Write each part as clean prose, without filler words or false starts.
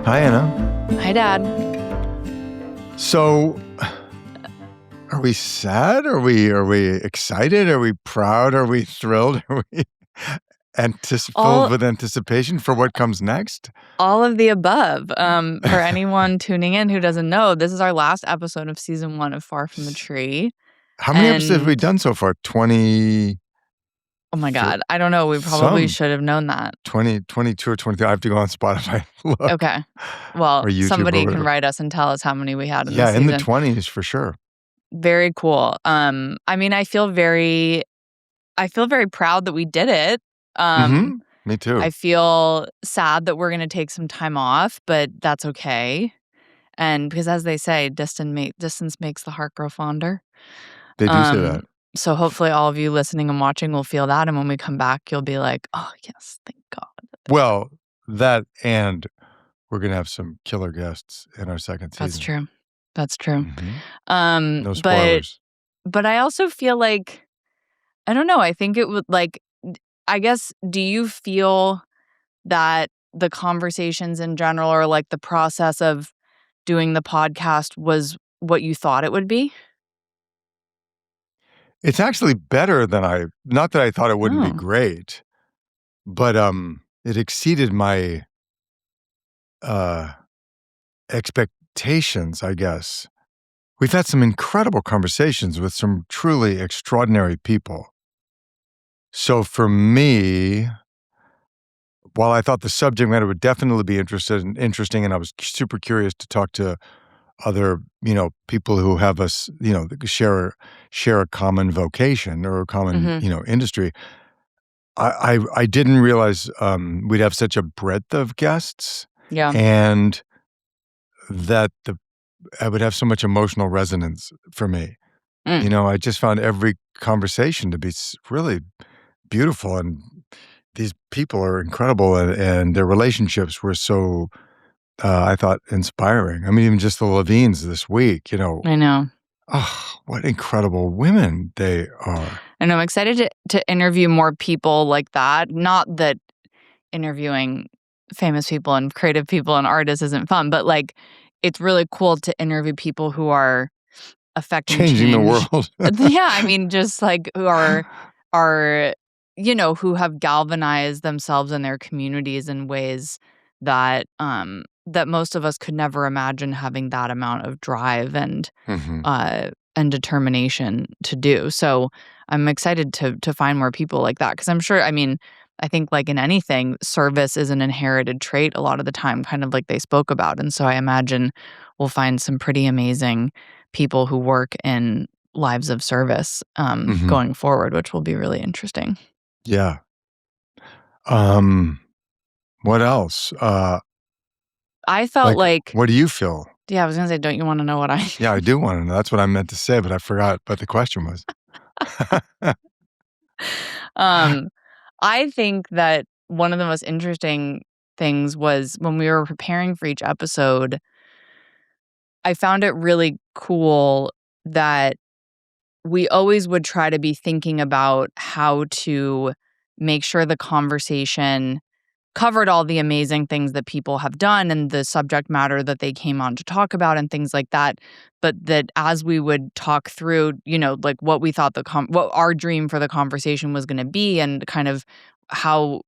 Hi, Anna. Hi, Dad. So, are we sad? Are we excited? Are we proud? Are we thrilled? Are we filled with anticipation for what comes next? All of the above. For anyone tuning in who doesn't know, this is our last episode of season 1 of Far From the Tree. How many episodes have we done so far? 20. Oh my God. I don't know. We probably should have known that. 20, 22 or 23. I have to go on Spotify. Look. Okay. Well, YouTube somebody can write us and tell us how many we had in the season. Yeah, in the 20s for sure. Very cool. I mean, I feel very proud that we did it. Me too. I feel sad that we're going to take some time off, but that's okay. And because as they say, distance makes the heart grow fonder. They do say that. So hopefully all of you listening and watching will feel that. And when we come back, you'll be like, oh, yes, thank God. Well, that and we're going to have some killer guests in our second season. That's true. Mm-hmm. No spoilers. But I also feel like, I don't know, I think it would I guess, do you feel that the conversations in general or like the process of doing the podcast was what you thought it would be? It's actually better than not that I thought it wouldn't be great, but it exceeded my expectations, I guess. We've had some incredible conversations with some truly extraordinary people. So for me, while I thought the subject matter would definitely be interesting, and I was super curious to talk to other, people who have us, share a common vocation or a common, industry. I didn't realize we'd have such a breadth of guests. Yeah. And that I would have so much emotional resonance for me. I just found every conversation to be really beautiful, and these people are incredible, and their relationships were so, I thought, inspiring. I mean, even just the Levines this week, I know. Oh, what incredible women they are. And I'm excited to interview more people like that. Not that interviewing famous people and creative people and artists isn't fun, but it's really cool to interview people who are affecting changing change. The world. Yeah, I mean, just who are who have galvanized themselves and their communities in ways that that most of us could never imagine having that amount of drive and determination to do. So I'm excited to find more people like that, because I'm sure, I think in anything, service is an inherited trait a lot of the time, kind of like they spoke about. And so I imagine we'll find some pretty amazing people who work in lives of service going forward, which will be really interesting. Yeah. What else? I felt what do you feel? Yeah, I was going to say, don't you want to know what I... Yeah, I do want to know. That's what I meant to say, but I forgot what the question was. I think that one of the most interesting things was when we were preparing for each episode, I found it really cool that we always would try to be thinking about how to make sure the conversation covered all the amazing things that people have done and the subject matter that they came on to talk about and things like that. But that as we would talk through, what we thought what our dream for the conversation was going to be, and kind of how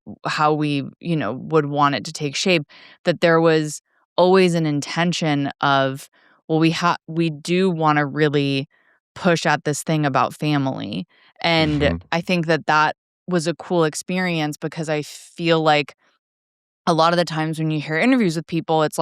we, would want it to take shape, that there was always an intention of, well, we do want to really push at this thing about family. And I think that was a cool experience, because I feel like a lot of the times when you hear interviews with people, it's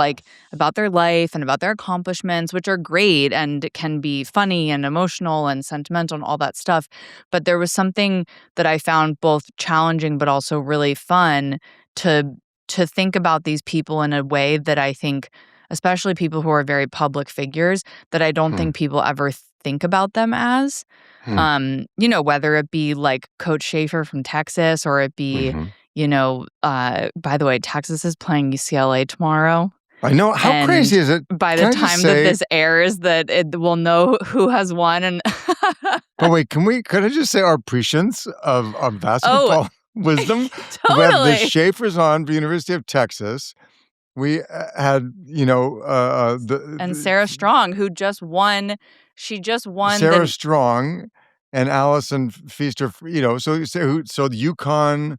about their life and about their accomplishments, which are great and can be funny and emotional and sentimental and all that stuff. But there was something that I found both challenging but also really fun to think about these people in a way that I think, especially people who are very public figures, that I don't think people ever think about them as. Whether it be Coach Schaefer from Texas, or it be by the way, Texas is playing UCLA tomorrow. I know. How crazy is it? By the time that this airs, that we'll know who has won. And but wait, could I just say our prescience of basketball wisdom? Totally. We have the Schaefers on the University of Texas. We had, And Sarah Strong, who just won. She just won Sarah the. Strong and Allison Feaster, so the Yukon,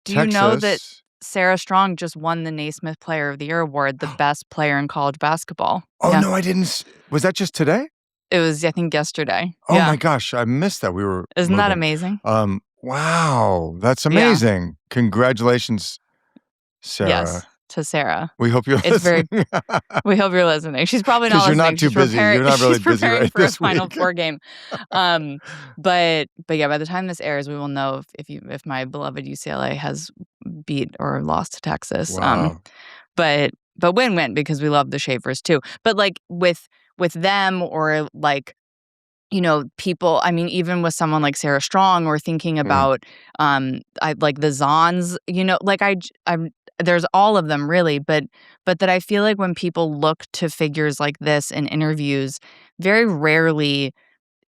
Do you know that Texas. Sarah Strong just won the Naismith Player of the Year award, the best player in college basketball? Oh, Yeah. no, I didn't. Was that just today? It was, I think, yesterday. Oh Yeah. my gosh, I missed that. We were Isn't that moving. amazing? Wow, that's Yeah. amazing. Congratulations, Sarah. Yes, to Sarah. We hope you're It's very. listening. We hope you're listening. She's probably not 'Cause you're listening. not too She's busy. preparing. You're not really She's busy preparing right for a this Final week. Four game. But yeah, by the time this airs, we will know if my beloved UCLA has beat or lost to Texas. Wow. But win-win because we love the Schaefers too. But like with them or like, people, I mean, even with someone like Sarah Strong or thinking about I like the Zons, like I'm there's all of them really, but that I feel like when people look to figures like this in interviews, very rarely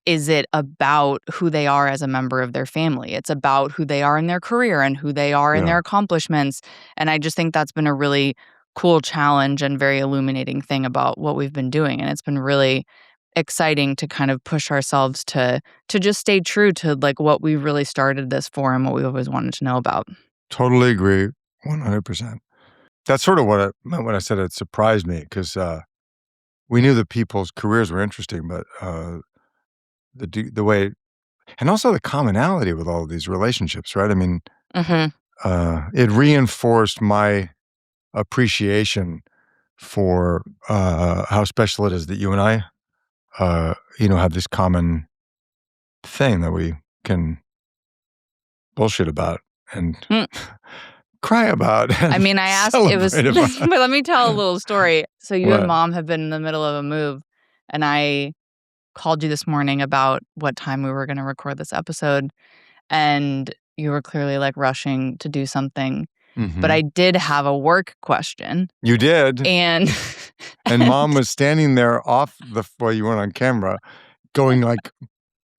is it about who they are as a member of their family. It's about who they are in their career and who they are in Yeah. their accomplishments. And I just think that's been a really cool challenge and very illuminating thing about what we've been doing. And it's been really exciting to kind of push ourselves to just stay true to like what we really started this for and what we always wanted to know about. Totally agree. 100%. That's sort of what I meant when I said it surprised me because we knew that people's careers were interesting, but the way, and also the commonality with all of these relationships, right? I mean, it reinforced my appreciation for how special it is that you and I, have this common thing that we can bullshit about and cry about. And I mean, I asked, it was, celebrate about. but let me tell a little story. So you What? and Mom have been in the middle of a move, and I called you this morning about what time we were going to record this episode, and you were clearly like rushing to do something. But I did have a work question. You did. And Mom was standing there well, you weren't on camera, going like,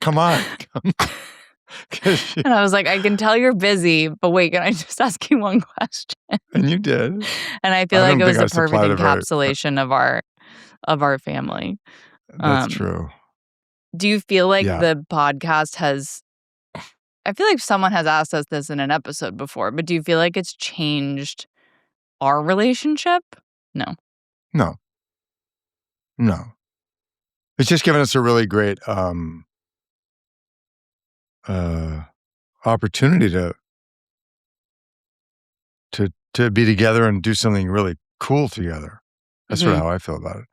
come on. and I was like, I can tell you're busy, but wait, can I just ask you one question? And you did. And I feel I like don't it was think the I perfect supplied a very- encapsulation of our family. That's true. Do you feel like Yeah. the podcast has, I feel like someone has asked us this in an episode before, but do you feel like it's changed our relationship? No. No. It's just given us a really great opportunity to be together and do something really cool together. That's sort of how I feel about it.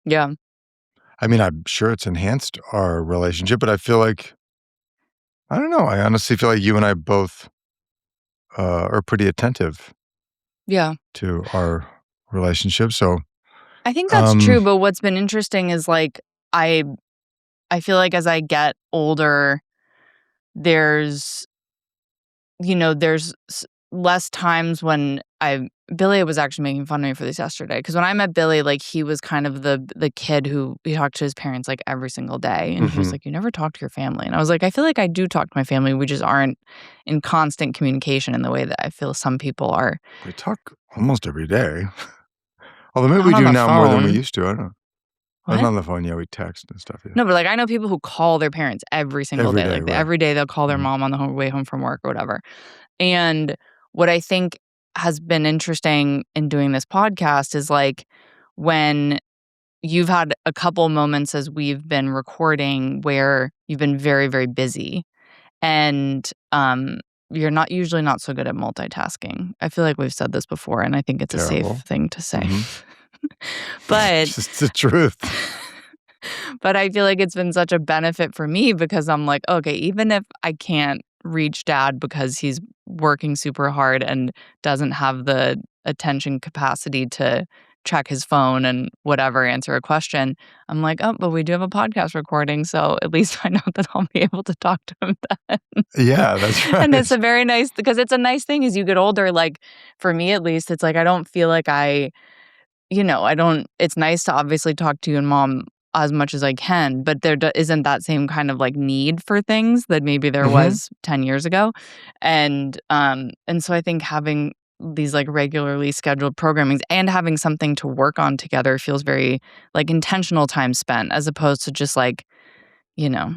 Yeah. I mean, I'm sure it's enhanced our relationship, but I feel like, I don't know, I honestly feel like you and I both are pretty attentive Yeah. to our relationship. So I think that's true, but what's been interesting is like I feel like as I get older, there's less times when Billy was actually making fun of me for this yesterday because when I met Billy, like he was kind of the kid who he talked to his parents like every single day, and he was like, "You never talk to your family," and I was like, "I feel like I do talk to my family. We just aren't in constant communication in the way that I feel some people are." we talk almost every day. Although maybe we Not on do the now more than we phone. used to. I don't know. What? Not on the phone. Yeah, we text and stuff. Yeah. No, but like I know people who call their parents every single Every day. day, Like right. every day they'll call their mom on the way home from work or whatever. And what I think has been interesting in doing this podcast is like when you've had a couple moments as we've been recording where you've been very, very busy and you're usually not so good at multitasking. I feel like we've said this before and I think it's Terrible. a safe thing to say. But It's just the truth. But I feel like it's been such a benefit for me because I'm like, okay, even if I can't reach Dad because he's working super hard and doesn't have the attention capacity to check his phone and whatever, answer a question, I'm like, oh, but we do have a podcast recording, so at least I know that I'll be able to talk to him then. Yeah, that's right. And it's a very nice, because it's a nice thing as you get older, like for me at least, it's like I don't feel like it's nice to obviously talk to you and Mom as much as I can, but there isn't that same kind of like need for things that maybe there was 10 years ago. And so I think having these like regularly scheduled programmings and having something to work on together feels very like intentional time spent as opposed to just like, you know,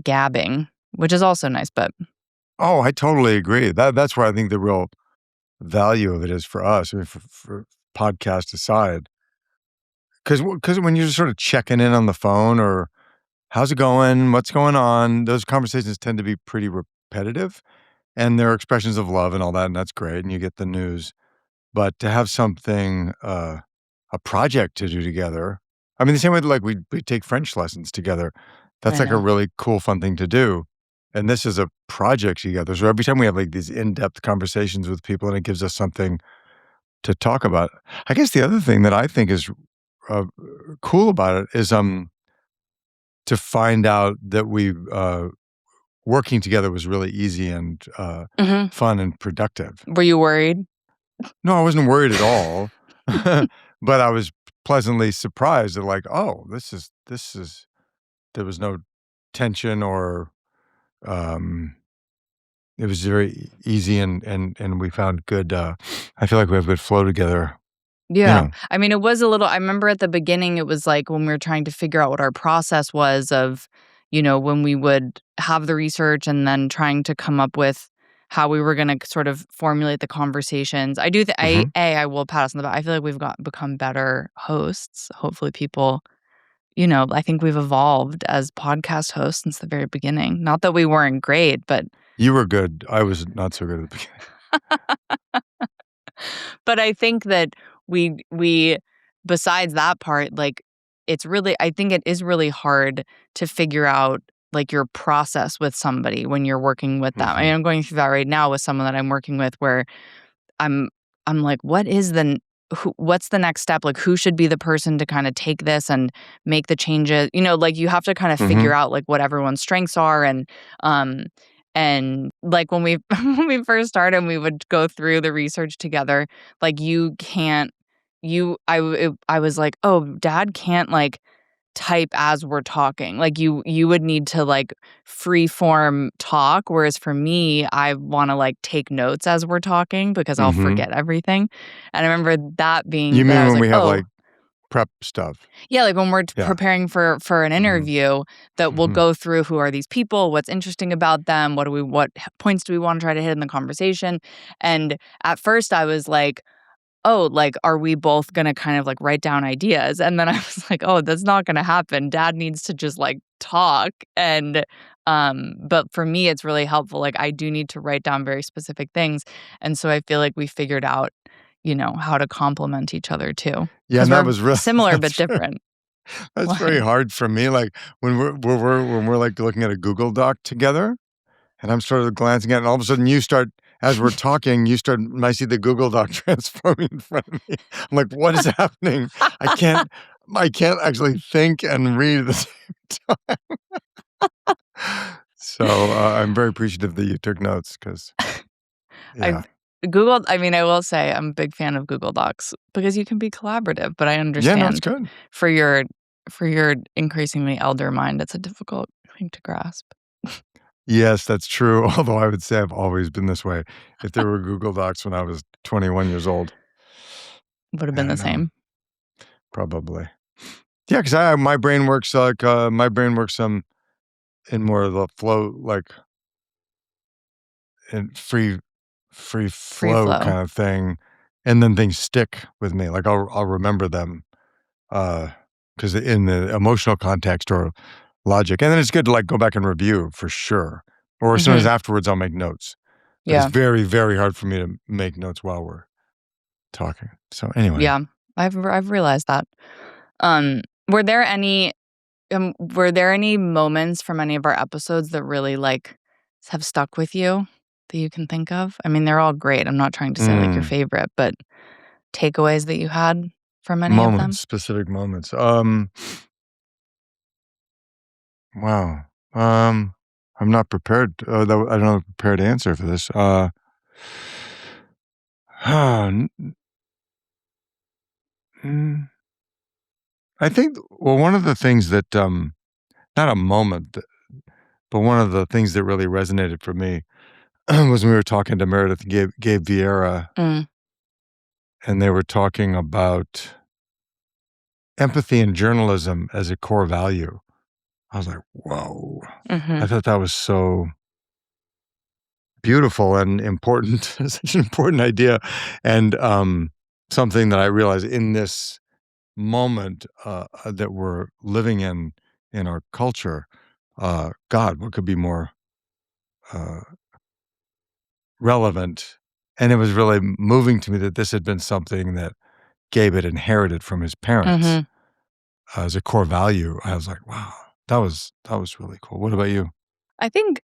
gabbing, which is also nice, but Oh, I totally agree. That's where I think the real value of it is for us. I mean, for podcast aside, because when you're just sort of checking in on the phone or how's it going, what's going on, those conversations tend to be pretty repetitive, and they're expressions of love and all that, and that's great, and you get the news. But to have something, a project to do together, I mean, the same way that, like, we take French lessons together, that's, I like, a know. really cool, fun thing to do, and this is a project together, so every time we have, like, these in-depth conversations with people and it gives us something to talk about. I guess the other thing that I think is, uh, cool about it is, to find out that working together was really easy and, Mhm. fun and productive. Were you worried? No, I wasn't worried at all, but I was pleasantly surprised at like, "Oh, this is" there was no tension or, um, it was very easy and we found good, I feel like we have good flow together, you Yeah. know? I mean, it was a little I remember at the beginning, it was like when we were trying to figure out what our process was of, when we would have the research and then trying to come up with how we were gonna sort of formulate the conversations. I do Mhm. I will pat us on the back. I feel like we've become better hosts. Hopefully people, I think we've evolved as podcast hosts since the very beginning. Not that we weren't great, but You were good. I was not so good at the beginning. But I think that we besides that part, like, I think it is really hard to figure out, like, your process with somebody when you're working with them. I mean, Mhm. I'm going through that right now with someone that I'm working with where I'm I'm like, what's the next step? Like, who should be the person to kinda take this and make the changes? Like, you have to kinda figure Mhm. out, like, what everyone's strengths are um, like, when we when we first started and we would go through the research together, like, you can't you I was like, "Oh, dad can't, like, type as we're talking." Like, you would need to, like, free form talk, whereas for me, I wanna, like, take notes as we're talking because I'll Mhm. forget everything, and I remember that You being that I mean was when like, we have, "Oh." like, prep stuff? Yeah, like, when we're Yeah. preparing for an Mhm. interview, that we'll Mhm. go through who are these people, what's interesting about them, points do we wanna try to hit in the conversation, and at first I was like, "Oh, like, are we both gonna kind of, like, write down ideas?" And then I was like, "Oh, that's not gonna happen. Dad needs to just, like, talk." But for me, it's really helpful, like, I do need to write down very specific things, and so I feel like we figured out, how to complement each other too, Yeah, because and that we're was real similar but that's different. That's What? very hard for me, like, when we're, like, looking at a Google Doc together, and I'm sort of glancing at it, and all of a sudden you start as we're talking, I see the Google Doc transforming in front of me. I'm like, "What is happening?" I can't I can't actually think and read at the same time. So, I'm very appreciative that you took notes because yeah. I've I mean, I will say I'm a big fan of Google Docs because you can be collaborative, but I Yeah, no, it's understand good. for your increasingly elder mind, it's a difficult thing to grasp. Yes, that's true, although I would say I've always been this way. If there were Google Docs when I was 21 years old, Would have I been the don't know, same. probably. Yeah, because my brain works, in more of the flow, like, in free Free flow flow. kind of thing, and then things stick with me, like, I'll remember them, because in the emotional context or logic, and then it's good to, like, go back and review for sure, or sometimes Mhm. afterwards, I'll make notes, but it's Yeah. very, very hard for me to make notes while we're talking, so anyway. Yeah. I've realized that. Um, were there any were there any moments from any of our episodes that really, like, have stuck with you that you can think of? I mean, they're all great. I'm not trying to say, like, your Mm, favorite, but takeaways that you had from any of moments, them? specific moments, wow, I'm not prepared, though I don't have a prepared answer for this, n mm, I think well, one of the things that, not a moment, but one of the things that really resonated for me was when we were talking to Meredith Gabe Vieira, Mm. and they were talking about empathy in journalism as a core value. I was like, whoa. I thought that was so beautiful and important, such an important idea, and something that I realized in this moment that we're living in our culture. God, what could be more uh, relevant? And it was really moving to me that this had been something that Gabe had inherited from his parents as a core value. I was like, wow, that was really cool. What about you? I think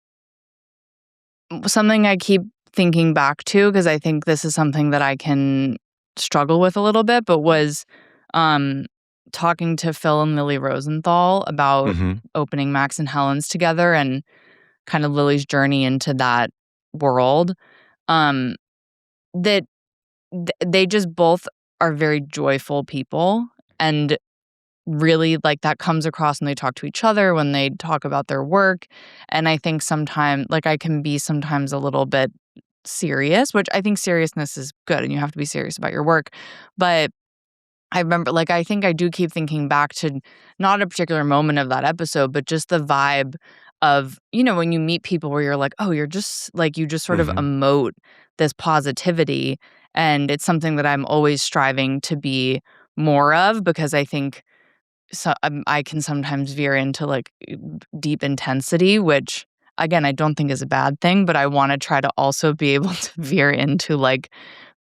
something I keep thinking back to, because I think this is something that I can struggle with a little bit, but was talking to Phil and Lily Rosenthal about Mm-hmm. opening Max and Helen's together and kind of Lily's journey into that world. Um, that they just both are very joyful people, and really, like, that comes across when they talk to each other, when they talk about their work. And I think sometimes, like, I can be sometimes a little bit serious, which I think seriousness is good and you have to be serious about your work. But I remember, like, I think I do keep thinking back to not a particular moment of that episode, but just the vibe of, when you meet people where you're like, oh, you're just like, you just sort of Mm-hmm. emote this positivity. And it's something that I'm always striving to be more of, because I think I can sometimes veer into like deep intensity, which again, I don't think is a bad thing, but I want to try to also be able to veer into like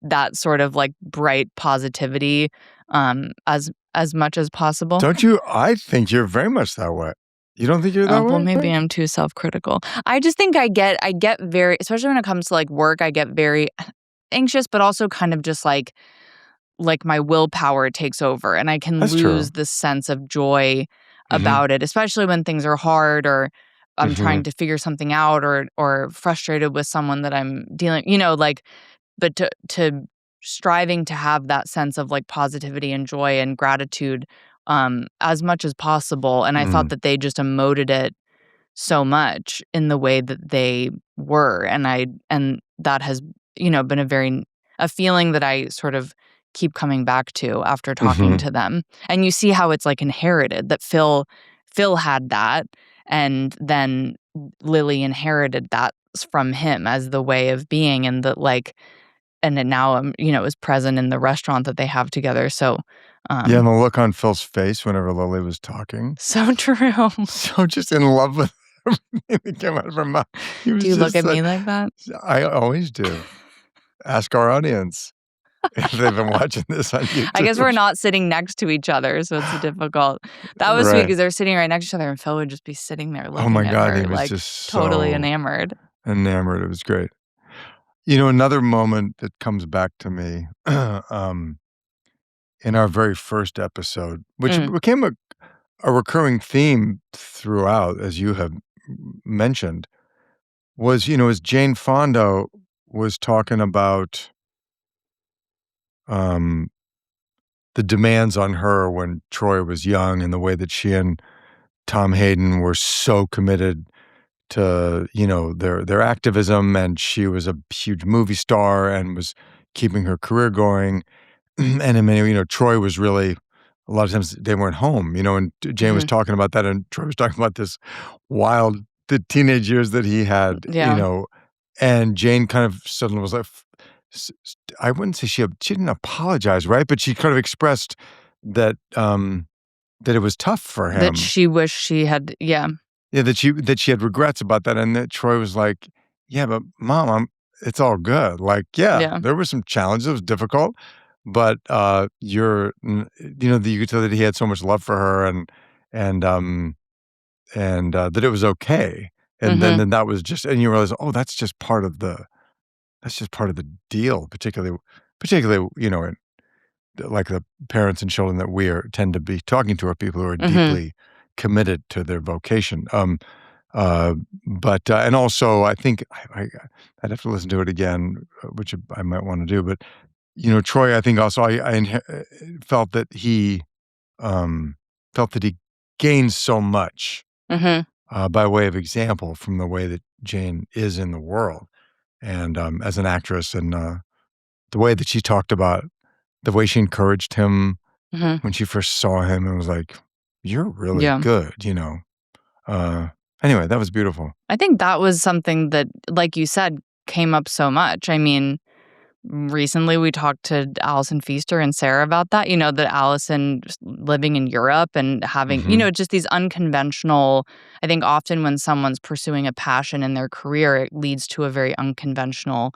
that sort of like bright positivity as much as possible. Don't you? I think you're very much that way. You don't think you're that Well, way? maybe I'm too self-critical. I just think I get very, especially when it comes to like work, I get very anxious, but also kind of just like my willpower takes over and I can That's true. lose the sense of joy Mm-hmm. about it, especially when things are hard or I'm Mm-hmm. trying to figure something out or frustrated with someone that I'm dealing, but to striving to have that sense of like positivity and joy and gratitude as much as possible. And I thought Mm. that they just emoted it so much in the way that they were, and that has been a feeling that I sort of keep coming back to after talking Mm-hmm. to them. And you see how it's like inherited, that Phil had that, and then Lily inherited that from him as the way of being, and that like, and it now is present in the restaurant that they have together. So Yeah, and um the look on Phil's face whenever Lily was talking. so true. So just in love with everything that came out of her mouth. He Do was you look just at like, me like that? I always do. Ask our audience if they've been watching this on I guess we're YouTube. not sitting next to each other, so it's difficult. That was sweet Right. because they're sitting right next to each other, and Phil would just be sitting there Oh my looking at God, he her, was like, just totally so enamored. enamored. It was great. Another moment that comes back to me in our very first episode, which Mm, became a recurring theme throughout, as you have mentioned, was, as Jane Fonda was talking about um, the demands on her when Troy was young and the way that she and Tom Hayden were so committed to, their activism, and she was a huge movie star and was keeping her career going. And I mean, Troy was really a lot of times they weren't home, and Jane was mhm, talking about that, and Troy was talking about this wild the teenage years that he had, yeah, and Jane kind of suddenly was like, I wouldn't say she didn't apologize, right? But she kind of expressed that that it was tough for that him. she wished she had, yeah, Yeah, that she had regrets about that, and that Troy was like, "Yeah, but mom, it's all good. Like, yeah, yeah, there were some challenges, it was difficult, but, you could tell that he had so much love for her and, um, that it was okay." And then mhm, then that was just and you realize, "Oh, that's just part of the deal," particularly, in like the parents and children that tend to be talking to are people who are mhm, deeply committed to their vocation. Uh, and also I think I'd have to listen to it again, which I might wanna do, but, Troy, I think also felt that he, um, felt that he gained so much, mhm, by way of example from the way that Jane is in the world and, as an actress and, the way that she talked about the way she encouraged him Mhm. when she first saw him and was like, "You're really Yeah. good," you know? Anyway, that was beautiful. I think that was something that, like you said, came up so much. I mean, recently we talked to Allison Feaster and Sarah about that, that Allison living in Europe and having, Mhm. just these unconventional. I think often when someone's pursuing a passion in their career, it leads to a very unconventional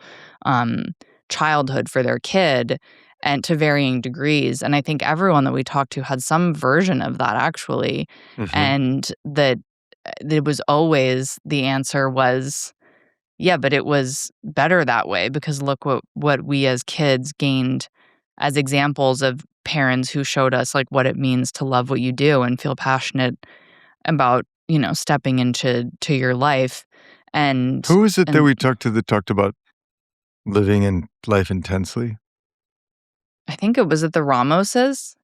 um, childhood for their kid and to varying degrees. And I think everyone that we talked to had some version of that actually. Mhm. And that it was always the answer was, yeah, but it was better that way because look what we as kids gained as examples of parents who showed us, like, what it means to love what you do and feel passionate about, stepping into your life. And Who is it that and we talked to that talked about living in life intensely? I think it was at the Ramoses?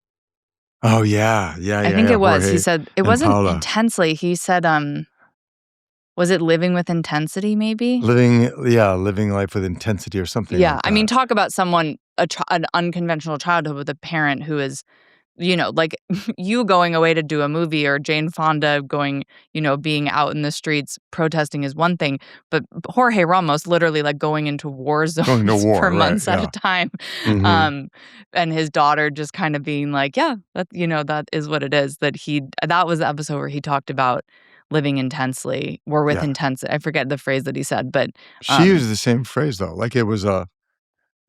Oh, yeah. Yeah, I yeah, think yeah, it was. He Jorge said it and wasn't Paula. intensely. He said, was it living with intensity maybe? Living life with intensity or something Yeah, like I mean, that. talk about someone an unconventional childhood with a parent who is, like you going away to do a movie or Jane Fonda going, being out in the streets protesting is one thing, but Jorge Ramos literally like going into war Going to zones for war, right, months at a yeah. time. Mhm. Um, and his daughter just kind of being like, yeah, that is what it is. That was the episode where he talked about living intensely or with Yeah. intensity. I forget the phrase that he said, but She um, used the same phrase, though, like it was a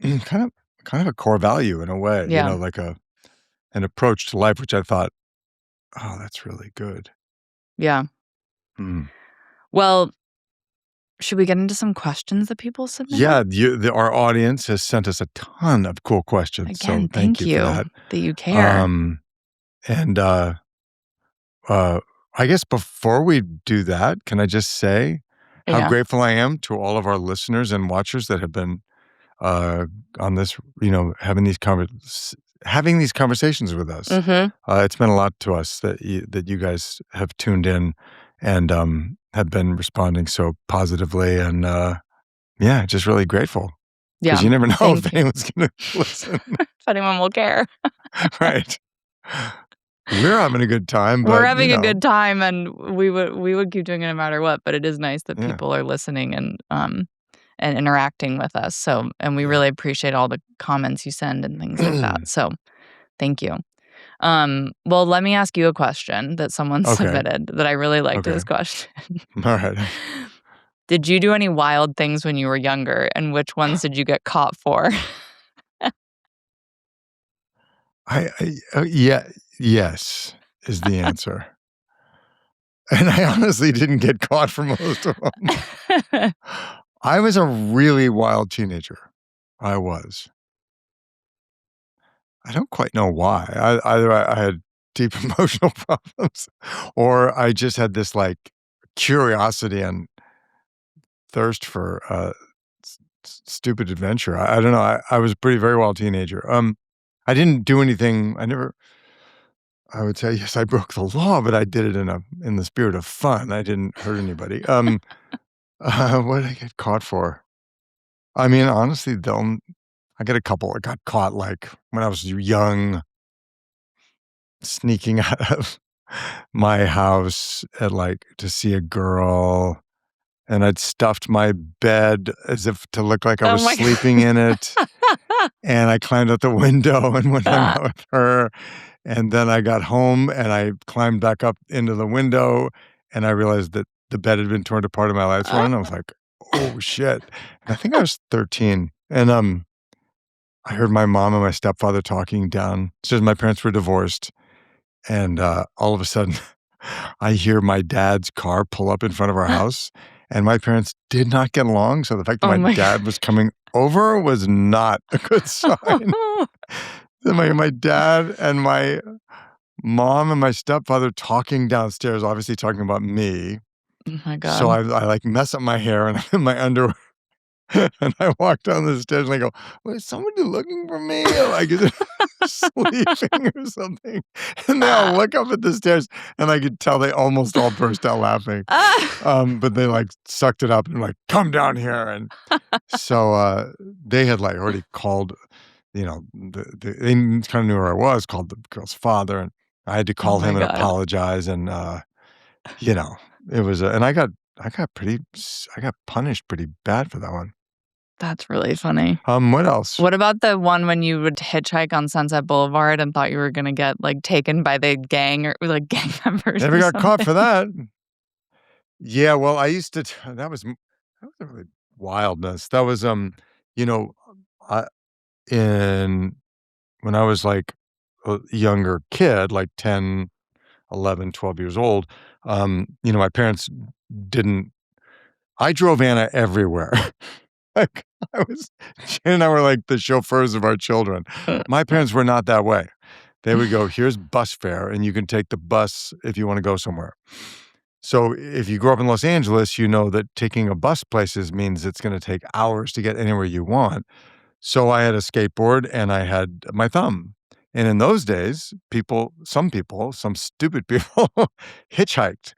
kind of kind of a core value in a way, yeah, like an approach to life, which I thought, "Oh, that's really good." yeah. Mm. Well, should we get into some questions that people submitted? Yeah, our audience has sent us a ton of cool questions, so Again, thank thank you for you that. that you care. Um, and, uh, I guess before we do that, can I just say how Yeah. grateful I am to all of our listeners and watchers that have been, uh, on this, having these conversations with us. Mhm. It's meant a lot to us that you guys have tuned in and, have been responding so positively and, yeah, just really grateful because Yeah. you never know Thank if you. anyone's gonna listen. If anyone will care. Right. We're having a good time, We're but, having a good time, and we would keep doing it no matter what, but it is nice that yeah, people are listening and interacting with us, and we yeah. really appreciate all the comments you send and things like that, so thank you. Well, let me ask you a question that someone Okay, submitted that I really liked okay. this question. Alright. Did you do any wild things when you were younger, and which ones did you get caught for? Yeah, yes, is the answer. And I honestly didn't get caught for most of them. I was a really wild teenager. I was. I don't quite know why. Either I had deep emotional problems or I just had this, like, curiosity and thirst for, stupid adventure. I don't know. I was a pretty very wild teenager. I didn't do anything. I would say, yes, I broke the law, but I did it in the spirit of fun. I didn't hurt anybody. What did I get caught for? I mean, honestly, I got a couple. I got caught, like, when I was young, sneaking out of my house to see a girl, and I'd stuffed my bed as if to look like I Oh was my sleeping in it, and I climbed out the window and went hung god. out with her, and then I got home, and I climbed back up into the window, and I realized that the bed had been torn apart and my lights were on, and I was like, "Oh, shit." And I think I was 13, and, I heard my mom and my stepfather talking downstairs. My parents were divorced, and, all of a sudden, I hear my dad's car pull up in front of our house, and my parents did not get along, so the fact that Oh my my dad was coming over was not a good sign. god. So my dad and my mom and my stepfather talking downstairs, obviously talking about me. Oh my So god. I, like, mess up my hair and I'm in my underwear, and I walk down the stairs and I go, "Was somebody looking for me? Like, is it sleeping or something?" And they all Ah. look up at the stairs, and I could tell they almost all burst out laughing. Ah. But they, like, sucked it up and like, "Come down here." And so, they had, like, already called you know, they kind of knew where I was, called the girl's father, and I had to Oh call my him and god. apologize, and, you know, it was and I got punished pretty bad for that one. That's really funny. What else? What about the one when you would hitchhike on Sunset Boulevard and thought you were gonna get, like, taken by the gang or like, gang members Never or got caught something? for that. Yeah, well, I used to that was really wildness. That was, you know, I in when I was, like, a younger kid, like 10, 11, 12 years old, my parents didn't I drove Anna everywhere. Like, I was Jen and I were like the chauffeurs of our children. My parents were not that way. They would go, "Here's bus fare, and you can take the bus if you wanna go somewhere." So, if you grow up in Los Angeles, you know that taking a bus places means it's gonna take hours to get anywhere you want. So, I had a skateboard and I had my thumb. And in those days, some stupid people hitchhiked.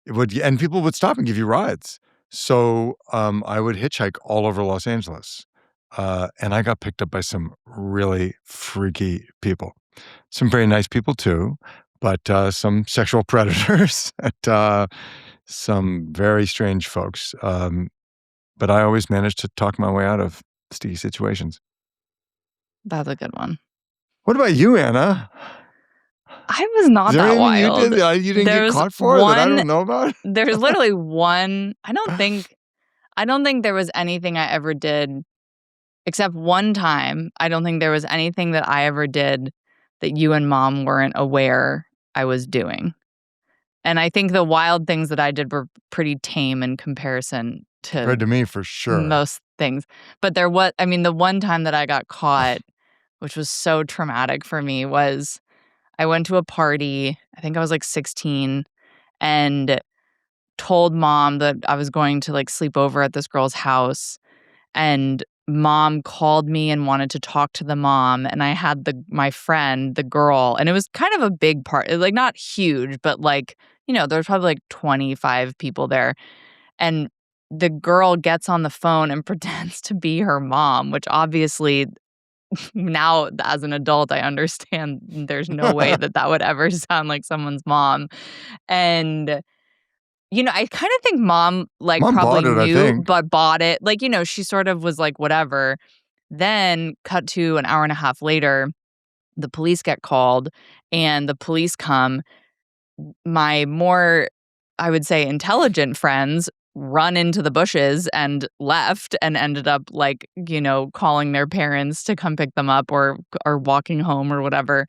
And people would stop and give you rides. So, I would hitchhike all over Los Angeles, and I got picked up by some really freaky people. Some very nice people too, but, some sexual predators and, some very strange folks, but I always managed to talk my way out of sticky situations. That's a good one. What about you, Anna? I was Is not there that anything you did wild. that you didn't get There's caught for that I one don't know about? there's literally one I don't think there was anything I ever did except one time. I don't think there was anything that I ever did that you and mom weren't aware I was doing. And I think the wild things that I did were pretty tame in comparison to Compared to me, for sure. most things. But the one time that I got caught, which was so traumatic for me, was I went to a party. I think I was like 16 and told mom that I was going to like sleep over at this girl's house. And mom called me and wanted to talk to the mom. And I had my friend, the girl, and it was kind of a big part, like not huge, but like, there was probably like 25 people there. And the girl gets on the phone and pretends to be her mom, which obviously now as an adult, I understand there's no way that that would ever sound like someone's mom. And, I kind of think mom like Mom probably bought it, I knew, think. but bought it. Like, she sort of was like, whatever. Then cut to an hour and a half later, the police get called and the police come. My more, I would say, intelligent friends run into the bushes and left and ended up like, calling their parents to come pick them up or walking home or whatever.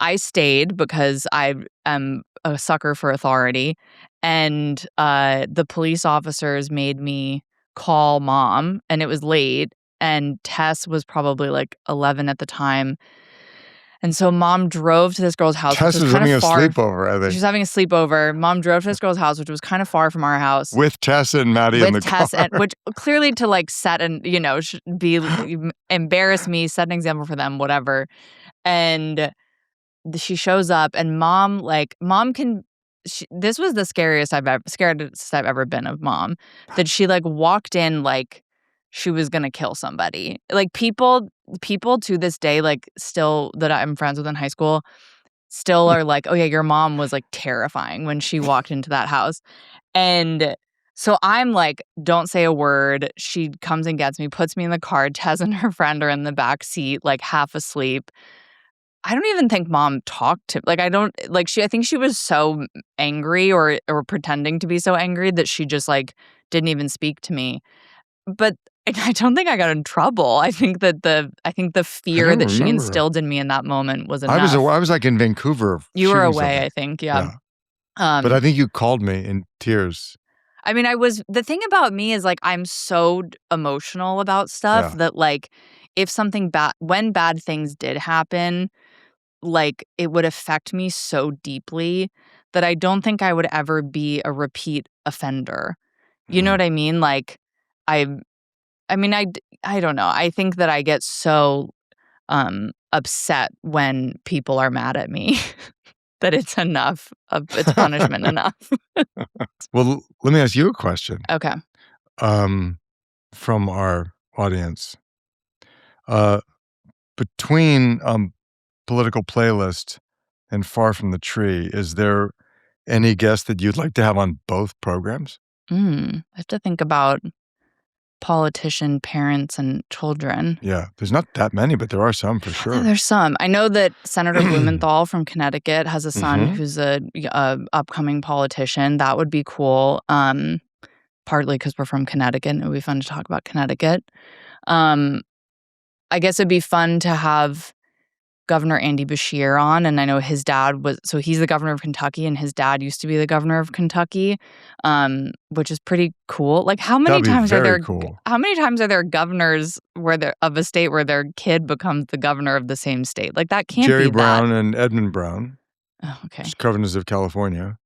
I stayed because I am a sucker for authority, and the police officers made me call mom, and it was late, and Tess was probably like 11 at the time, and so mom drove to this girl's house, which Tess was was kind of having a far. sleepover, I She think, was having a sleepover. Mom drove to this girl's house, which was kind of far from our house, with Tess and Maddie in with the Tess, car. and which clearly to like set and embarrass me, set an example for them, whatever. And she shows up, and mom can. This was the scaredest I've ever been of mom. That she like walked in like she was gonna kill somebody. Like people to this day, like still that I'm friends with in high school, still are like, oh yeah, your mom was like terrifying when she walked into that house. And so I'm like, don't say a word. She comes and gets me, puts me in the car. Tess and her friend are in the back seat, like half asleep. I don't even think mom talked to like, I don't like, I think she was so angry or pretending to be so angry that she just, like, didn't even speak to me. But I don't think I got in trouble. I think the I fear don't that she remember. instilled in me in that moment was enough. I was, like, in Vancouver You were shooting away, something. I think, yeah. Yeah, but Um, I think you called me in tears. I mean, the thing about me is, like, I'm so emotional about stuff Yeah. that, like, if something bad when bad things did happen, like, it would affect me so deeply that I don't think I would ever be a repeat offender. You know Mhm. what I mean? Like, I I mean, I don't know. I think that I get so, upset when people are mad at me that it's enough it's punishment enough. Well, let me ask you a question, Okay. um, from our audience. Uh between Political Playlist and Far From the Tree, is there any guest that you'd like to have on both programs? I have to think about politician parents and children. Yeah, there's not that many, but there are some for sure. There's some. I know that Senator Blumenthal from Connecticut has a son who's a upcoming politician. That would be cool. Partly because we're from Connecticut, and it would be fun to talk about Connecticut. I guess it'd be fun to have Governor Andy Beshear on, and I know his dad he's the governor of Kentucky, and his dad used to be the governor of Kentucky, which is pretty cool. Like, how many times are there governors of a state where their kid becomes the governor of the same state? Like, that can't be Jerry that. Brown and Edmund Brown, Oh, okay. governors of California.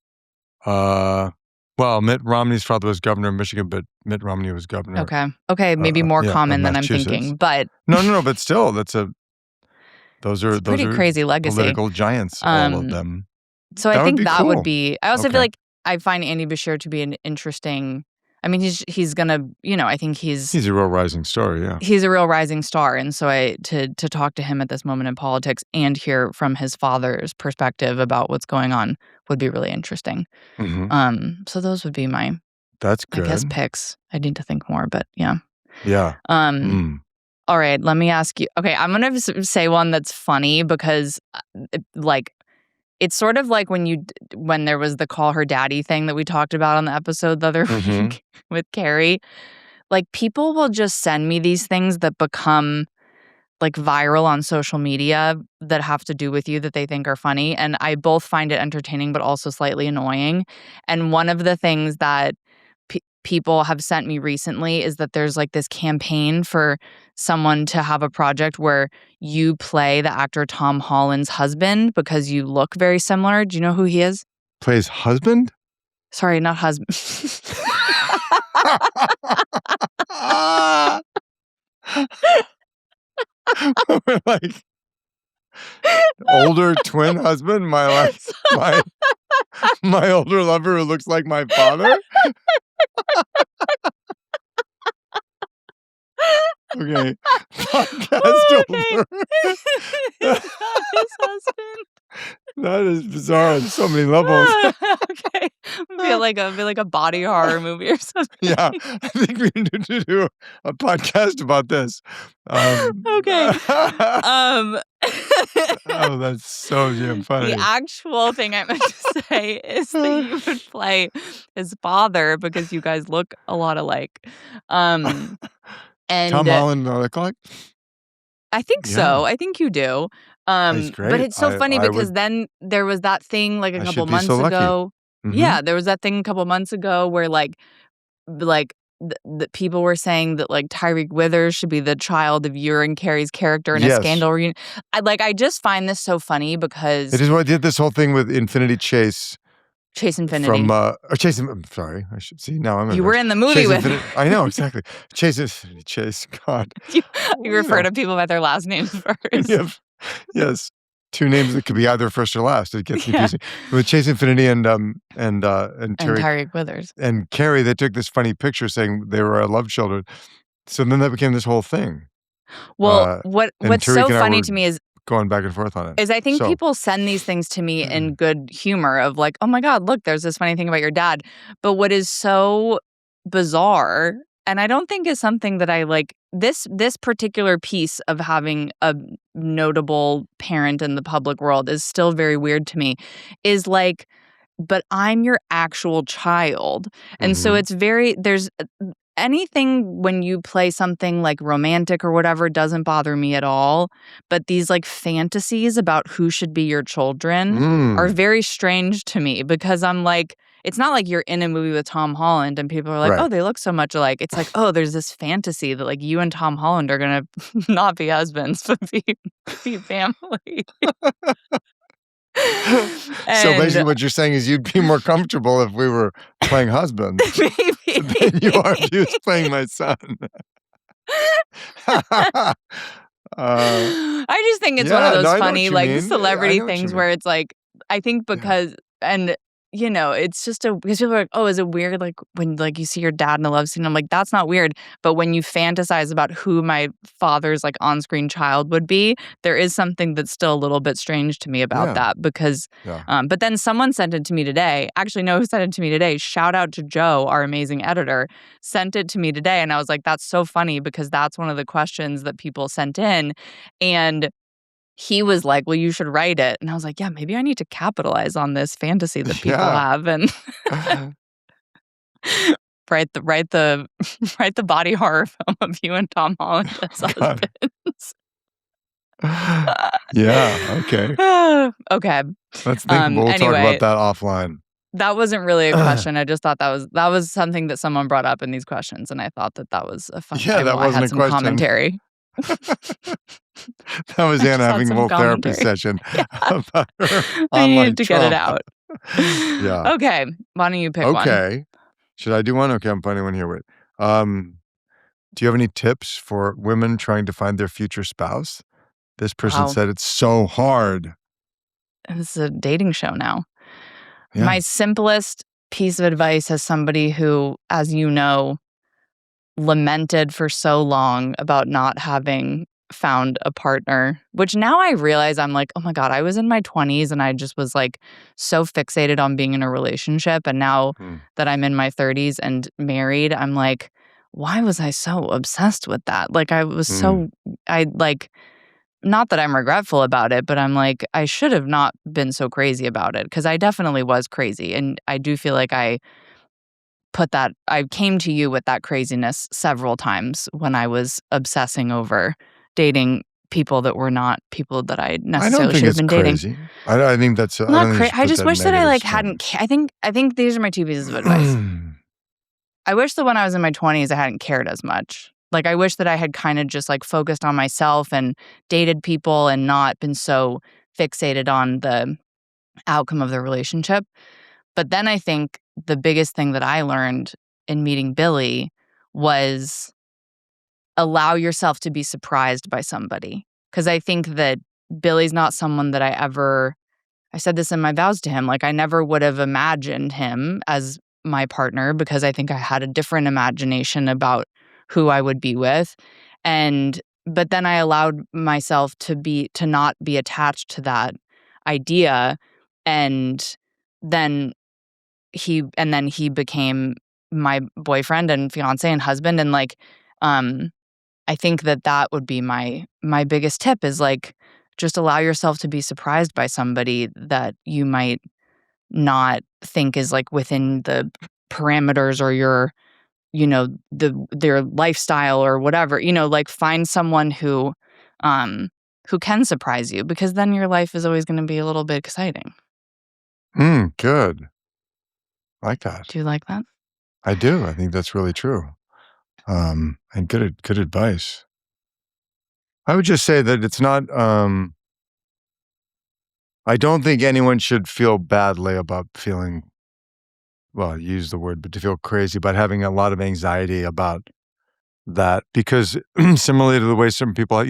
Well, Mitt Romney's father was governor of Michigan, but Mitt Romney was governor. Okay, maybe more common than I'm Massachusetts. thinking, but No, but still, those are pretty crazy legacy. Political giants, all of them. So I think that would cool. be. I also feel like I find Andy Beshear to be an interesting. I mean, he's gonna. I think he's a real rising star. Yeah, he's a real rising star, and so to talk to him at this moment in politics and hear from his father's perspective about what's going on would be really interesting. So those would be my. That's good. I guess picks. I need to think more, but yeah. Yeah. All right, let me ask you. Okay, I'm going to say one that's funny because, it's sort of like when there was the call her daddy thing that we talked about on the episode the other week with Carrie. Like, people will just send me these things that become, like, viral on social media that have to do with you that they think are funny. And I both find it entertaining but also slightly annoying. And one of the things that people have sent me recently is that there's like this campaign for someone to have a project where you play the actor Tom Holland's husband because you look very similar. Do you know who he is? Plays husband? Sorry, not husband. Like older twin husband, my older lover who looks like my father. Okay. Podcast over. Not his husband. That is bizarre on so many levels. Okay. Feel like a body horror movie or something. Yeah. I think we need to do a podcast about this. Okay. Oh, that's so damn funny. The actual thing I meant to say is that you would play his father because you guys look a lot alike. And Tom Holland look like? I think so. I think you do. He's great. But it's so funny because then there was that thing like a couple months ago. Yeah, there was that thing a couple months ago where like the people were saying that like Tyreek Withers should be the child of your and Carrie's character in a Scandal reunion. I just find this so funny because it is what I did this whole thing with Infinity Chase. Chase Infinity. I'm sorry. I should see now. You were in the movie with. I know exactly. Chase. God. You refer to people by their last names first. Yes. Two names that could be either first or last. It gets confusing. With Chase Infinity and Tyreek Withers and Carrie, they took this funny picture saying they were love children. So then that became this whole thing. Well, what's so funny to me is going back and forth on it. I think people send these things to me in good humor of like, oh my God, look, there's this funny thing about your dad. But what is so bizarre, and I don't think is something that I like, this particular piece of having a notable parent in the public world is still very weird to me, is like, but I'm your actual child. And so it's there's anything when you play something like romantic or whatever doesn't bother me at all. But these like fantasies about who should be your children are very strange to me because I'm like, it's not like you're in a movie with Tom Holland and people are like, oh, they look so much alike. It's like, oh, there's this fantasy that like you and Tom Holland are going to not be husbands, but be family. So basically what you're saying is you'd be more comfortable if we were playing husbands than you are if you was playing my son. I just think it's one of those funny like celebrity things where it's like, I think because, and it's just because people are like, "Oh, is it weird, like, when, like, you see your dad in a love scene?" I'm like, "That's not weird." But when you fantasize about who my father's, like, on-screen child would be, there is something that's still a little bit strange to me about Yeah. that because, Yeah. but then someone sent it to me today. Actually, no, who sent it to me today? Shout out to Joe, our amazing editor, sent it to me today, and I was like, "That's so funny," because that's one of the questions that people sent in, and he was like, "Well, you should write it." And I was like, "Yeah, maybe I need to capitalize on this fantasy that people Yeah. have and write the write the body horror film of you and Tom Holland as God. husbands." Yeah, okay. Okay. Let's think we'll talk about Anyway, that offline. that wasn't really a question. I just thought that was something that someone brought up in these questions, and I thought that was a fun Yeah, that I wasn't had a some question. commentary. That was I Anna just had having a some little therapy commentary. session about her I needed online to get it trauma. out. Yeah. Okay, why don't you pick one? Okay. Should I do one? Okay, I'm finding one here. Wait. Do you have any tips for women trying to find their future spouse? This person Wow, said it's so hard. this is a dating show now. Yeah. My simplest piece of advice as somebody who, as you know, lamented for so long about not having found a partner, which now I realize I'm like, "Oh my god, I was in my 20s and I just was, like, so fixated on being in a relationship, and now Mm, that I'm in my 30s and married, I'm like, why was I so obsessed with that?" Like, I was mm. so I like not that I'm regretful about it, but I'm like, I should have not been so crazy about it because I definitely was crazy, and I do feel like I came to you with that craziness several times when I was obsessing over dating people that were not people that I I don't necessarily think should have it's been dating. crazy. I think that's I Not don't think you cra should I put just that wish that I, negative like, spin. hadn't ca I think these are my 2 pieces of advice. I wish that when I was in my 20s, I hadn't cared as much. Like, I wish that I had kinda just, like, focused on myself and dated people and not been so fixated on the outcome of the relationship. But then I think the biggest thing that I learned in meeting Billy was allow yourself to be surprised by somebody. Because I think that Billy's not someone that I said this in my vows to him, like, I never would have imagined him as my partner because I think I had a different imagination about who I would be with, but then I allowed myself to not be attached to that idea, and then he became my boyfriend and fiancé and husband, and, like, um, I think that would be my biggest tip is, like, just allow yourself to be surprised by somebody that you might not think is, like, within the parameters or their lifestyle or whatever, like, find someone who can surprise you because then your life is always gonna be a little bit exciting. Good. I like that. Do you like that? I do. I think that's really true. And good advice. I would just say that it's not, I don't think anyone should feel badly about feeling, well, use the word, but to feel crazy about having a lot of anxiety about that because similarly to the way some people,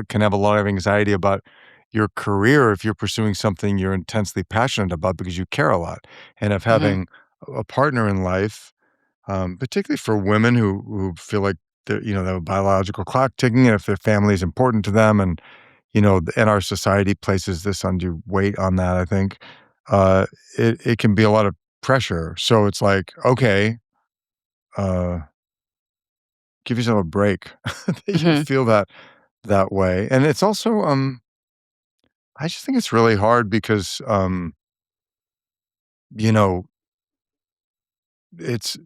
can have a lot of anxiety about your career if you're pursuing something you're intensely passionate about because you care a lot. And if Mhm. having a partner in life, particularly for women who feel like they have a biological clock ticking, and if their family is important to them, and our society places this undue weight on that, I think, uh, it can be a lot of pressure. So it's like, okay, uh, give yourself a break that you Mhm. feel that way. And it's also, I just think it's really hard because, you know, it's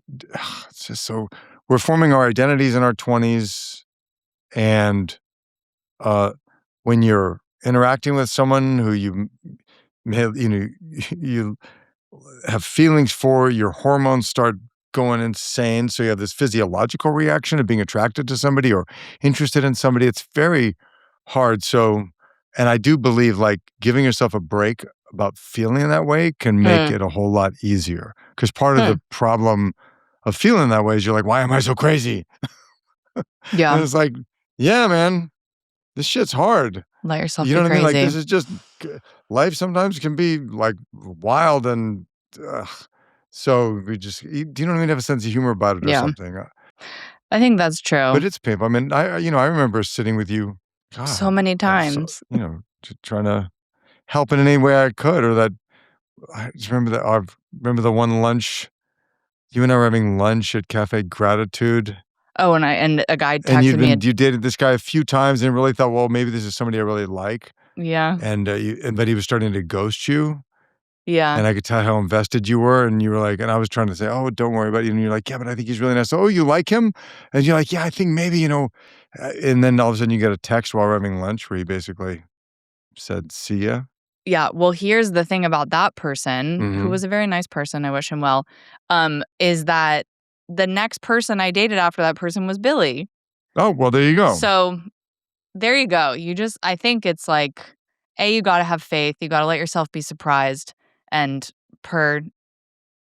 it's just so we're forming our identities in our 20s, and uh, when you're interacting with someone who you have feelings for, your hormones start going insane. So you have this physiological reaction of being attracted to somebody or interested in somebody. It's very hard. So, and I do believe like giving yourself a break about feeling that way can make Mm. it a whole lot easier. Because part of Hmm. the problem of feeling that way is you're like, why am I so crazy? Yeah. And it's like, yeah, man, this shit's hard. Let yourself You know be what I mean? Like, crazy. this is just life sometimes can be like wild and ugh. So we just, you don't even have a sense of humor about it or Yeah. something. I think that's true. But it's painful. I mean, I remember sitting with you, So God, many so, times. trying to help in any way I could, or that I just remember that I remember the one lunch you and I were having lunch at Cafe Gratitude, Oh, and a guy and texted me you dated this guy a few times and really thought, well, maybe this is somebody I really like, yeah. but he was starting to ghost you, Yeah. and I could tell how invested you were, and you were like, and I was trying to say, oh, don't worry about it, and you're like, yeah, but I think he's really nice. Oh, you like him? And you're like, yeah, I think maybe, and then all of a sudden you get a text while we're having lunch where he basically said, see ya. Yeah, well, here's the thing about that person, who Mhm. was a very nice person, I wish him well, is that the next person I dated after that person was Billy. Oh, well, there you go. So, there you go. I think it's like, A, you gotta have faith, you gotta let yourself be surprised, and per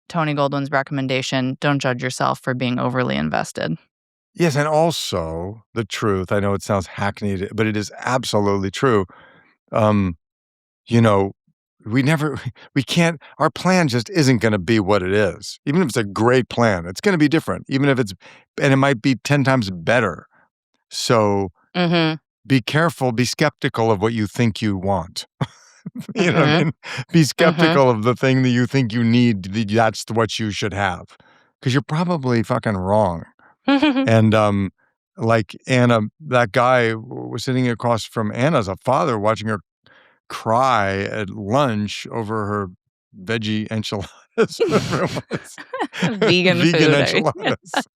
Tony Goldwyn's recommendation, don't judge yourself for being overly invested. Yes, and also the truth, I know it sounds hackneyed, but it is absolutely true. Um, you know, we never we can't our plan just isn't gonna be what it is. Even if it's a great plan, it's gonna be different, even if it's and it might be 10 times better. So, Mhm, be careful, be skeptical of what you think you want. You know what I mhm, mean? Be mhm. skeptical of the thing that you think you need, that's what you should have, because 'cause you're probably fucking wrong. And, like, Anna that guy was sitting across from Anna as a father watching her cry at lunch over her veggie enchiladas, whatever it was. Vegan Vegan food, enchiladas.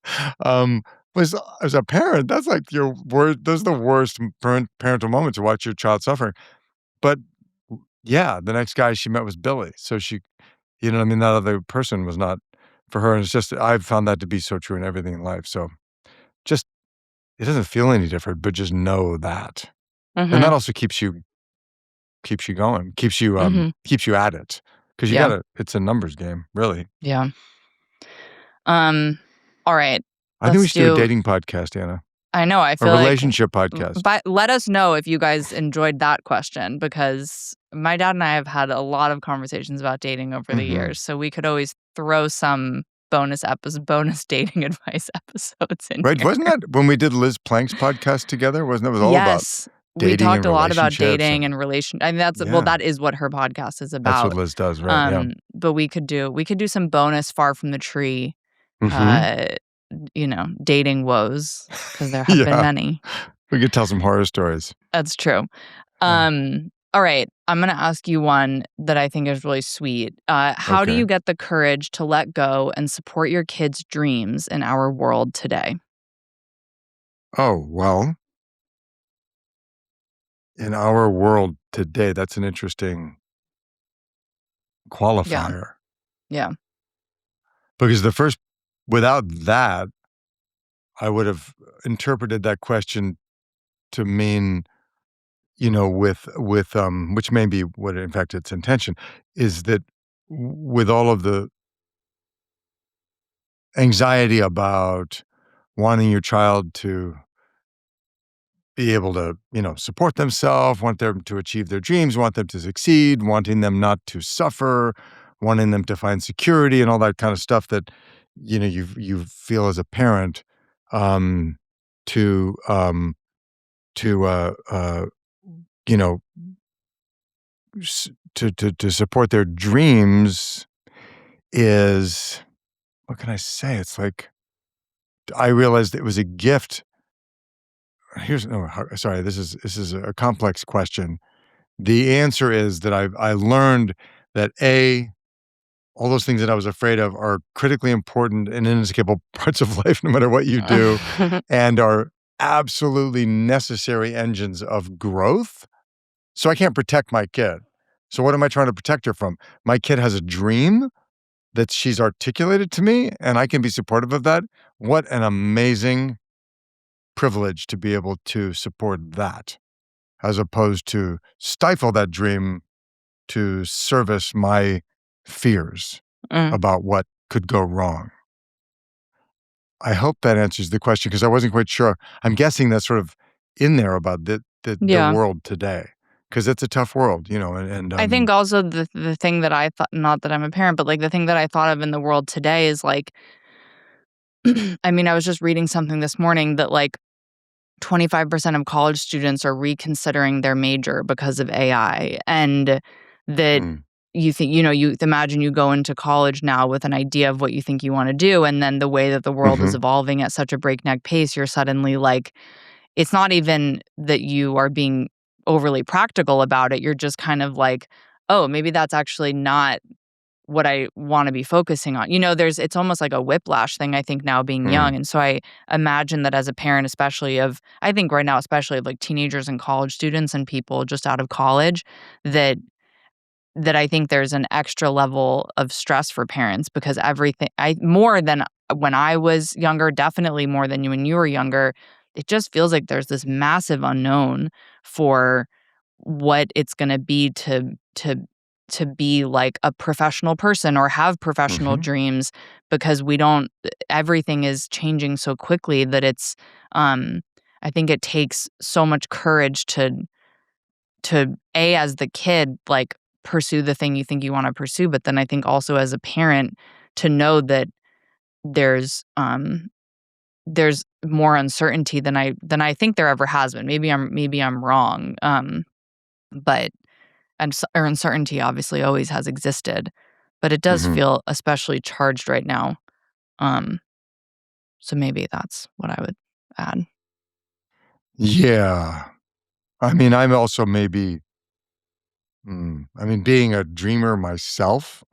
Um, was as a parent, that's like your word those are the worst parental moment to watch your child suffering. But, yeah, the next guy she met was Billy, so you know what I mean, that other person was not for her, and it's just I've found that to be so true in everything in life, so just it doesn't feel any different, but just know that. And that Mhm, also keeps you going, mhm. keeps you at it, because you Yeah, gotta it's a numbers game, really. yeah. Um, alright, I think we let's should do a do dating podcast, Anna. I know, I A feel like relationship podcast. but let us know if you guys enjoyed that question because my dad and I have had a lot of conversations about dating over the Mhm. years, so we could always throw some bonus dating advice episodes in Right, here. wasn't that when we did Liz Plank's podcast together? Wasn't that was all about Yes, we dating talked and a lot about relationships dating and and and that's well, yeah, that is what her podcast is that's what about. Liz does, right, yeah. But we could do some bonus far from the tree, Mhm. uh, dating woes because there have been Yeah, many. we could tell some horror stories. That's true. Yeah, All right, I'm gonna ask you one that I think is really sweet. How do okay. you get the courage to let go and support your kids' dreams in our world today? Oh, well, in our world today, that's an interesting Yeah, qualifier yeah. because without that, I would have interpreted that question to mean, which may be what in fact its intention is that with all of the anxiety about wanting your child to be able to, support themselves, want them to achieve their dreams, want them to succeed, wanting them not to suffer, wanting them to find security and all that kind of stuff that, you feel as a parent, um, to, to, you know, to support their dreams is what can I say? It's like I realized it was a gift. Here's no, sorry, this is a complex question. The answer is that I learned that all those things that I was afraid of are critically important and inescapable parts of life, no matter what you do, and are absolutely necessary engines of growth. So I can't protect my kid. So what am I trying to protect her from? My kid has a dream that she's articulated to me, and I can be supportive of that. What an amazing privilege to be able to support that, as opposed to stifle that dream to service my fears Mm, about what could go wrong. I hope that answers the question because I wasn't quite sure. I'm guessing that's sort of in there about the yeah. world today. 'cause it's a tough world, and, I think also the thing that I thought, not that I'm a parent, but, like, the thing that I thought of in the world today is, like, I mean, I was just reading something this morning that, like, 25% of college students are reconsidering their major because of AI, and that mm, you imagine you go into college now with an idea of what you think you wanna do, and then the way that the world is mhm, evolving at such a breakneck pace, you're suddenly like, it's not even that you are being overly practical about it, you're just kind of like, "Oh, maybe that's actually not what I wanna be focusing on." It's almost like a whiplash thing, I think, now being mm, young, and so I imagine that as a parent, especially of I think right now, especially of, like, teenagers and college students and people just out of college, that I think there's an extra level of stress for parents because everything I more than when I was younger, definitely more than you when you were younger, it just feels like there's this massive unknown for what it's gonna be to be like a professional person or have professional mhm, dreams because we don't everything is changing so quickly that um I think it takes so much courage as the kid, like, pursue the thing you think you wanna pursue, but then I think also as a parent to know that there's, um there's more uncertainty than I think there ever has been. Maybe I'm wrong, but or uncertainty obviously always has existed, but it does mhm. feel especially charged right now, um, so maybe that's what I would add. Yeah. I mean, I'm also being a dreamer myself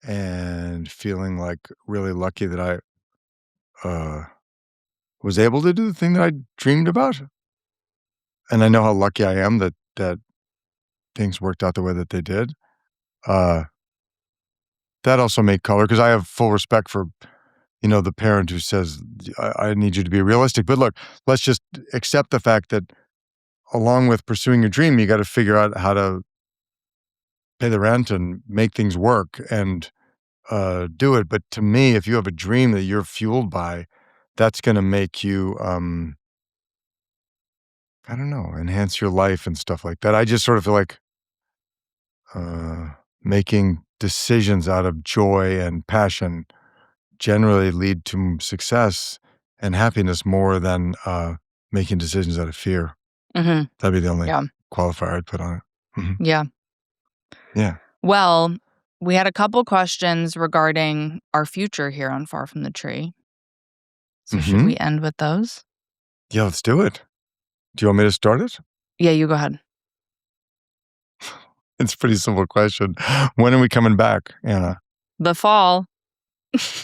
and feeling, like, really lucky that uh, was able to do the thing that I dreamed about, and I know how lucky I am that things worked out the way that they did. Uh, that also made color because I have full respect for, the parent who says, "I need you to be realistic." But look, let's just accept the fact that along with pursuing your dream, you gotta figure out how to pay the rent and make things work and, do it. But to me, if you have a dream that you're fueled by, that's gonna make you, I don't know, enhance your life and stuff like that. I just sort of feel like, uh, making decisions out of joy and passion generally lead to success and happiness more than, making decisions out of fear. Mhm. That'd be the only Yeah. qualifier I'd put on it. Mhm. Yeah. Yeah. Well, we had a couple questions regarding our future here on Far From the Tree. So should Mhm. we end with those? Yeah, let's do it. Do you want me to start it? Yeah, you go ahead. It's a pretty simple question. When are we coming back, Anna? The fall.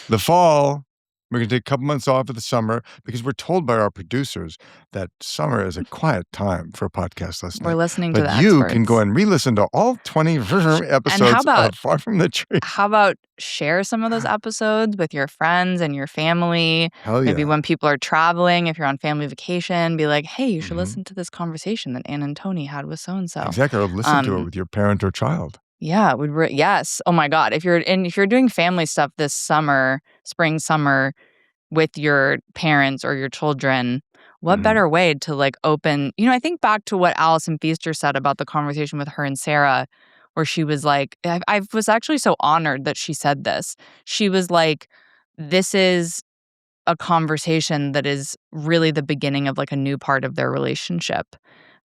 The fall. We're gonna take a couple months off of the summer because we're told by our producers that summer is a quiet time for podcast We're listening. listening to But the you can go experts. and re-listen to all 20 And how episodes about of Far From the Tree. share some of those episodes with your friends and your family? Hell Maybe yeah. when people are traveling, if you're on family vacation, be like, "Hey, you should Mhm. listen to this conversation that Ann and Tony had with so and so." Exactly, or listen to it Um, with your parent or child. yeah, it would yes. Oh my god, if you're doing family stuff this summer, spring, summer, with your parents or your children, what Mhm. better way to like open I think back to what Alison Feaster said about the conversation with her and Sarah, where she was like, I was actually so honored that she said this. She was like, this is a conversation that is really the beginning of like a new part of their relationship.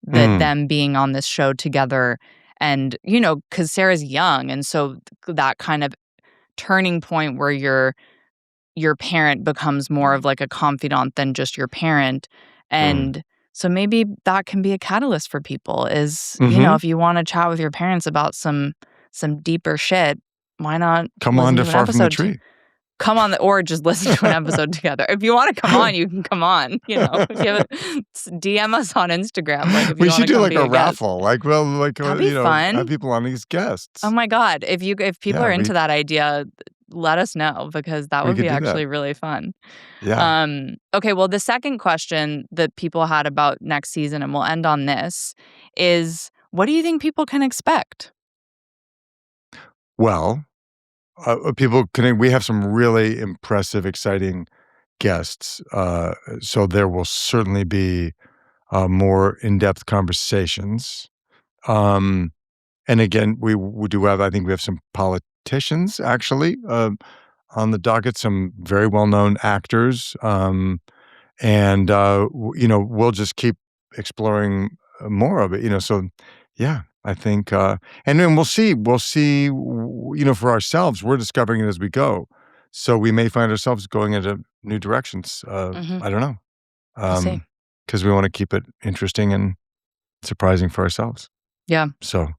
That Mm, them being on this show together and, because Sarah's young. And so that kind of turning point where your parent becomes more of like a confidant than just your parent. mm. And so maybe that can be a catalyst for people is, Mhm. if you want to chat with your parents about some deeper shit, why not Come on listen to to an Far From the episode Tree. come on or just listen to an episode together. If you want to come on, you can come on, If you have DM us on Instagram, like if you We want should to do come like be a a guest. raffle, That'd be have fun. people on as Oh guests. my god, if people Yeah, are we into that idea, let us know because that we would could be do that. actually really fun. Yeah. Okay, well, the second question that people had about next season, and we'll end on this, is what do you think people can expect? Well, people can we have some really impressive, exciting guests, so there will certainly be, more in-depth conversations. And again, we do have, I think we have some politicians actually on the docket, some very well-known actors. And, we'll just keep exploring more of it, so yeah, I think, and then we'll see, for ourselves, we're discovering it as we go. So we may find ourselves going into new directions. Mhm. I don't know. We'll see. Because we want to keep it interesting and surprising for ourselves. Yeah. So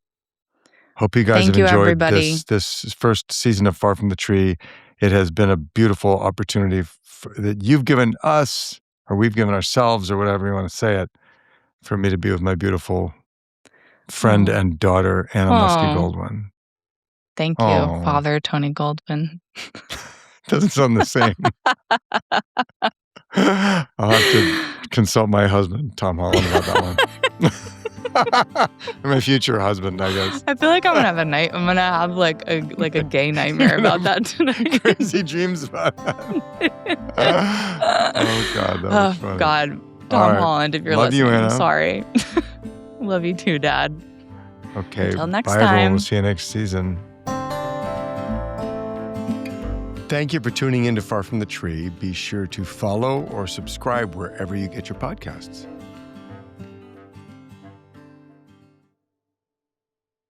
hope you guys Thank have you, enjoyed everybody. this first season of Far From the Tree. It has been a beautiful opportunity that you've given us, or we've given ourselves, or whatever you want to say it, for me to be with my beautiful friend Oh. and daughter, Anna Muskie Oh. Goldwyn. Thank you, Oh, Father Tony Goldwyn. doesn't sound the same. I'll have to consult my husband, Tom Holland, about that one. My future husband, I guess. I feel like I'm gonna have like a gay nightmare about that tonight. Crazy dreams about that. Oh God, that was funny. God, All Tom right. Holland, if you're Love you, listening, I'm Anna. sorry. Love you too, Dad. Okay. Until next bye, everyone. time. We'll see you next season. Thank you for tuning in to Far From the Tree. Be sure to follow or subscribe wherever you get your podcasts.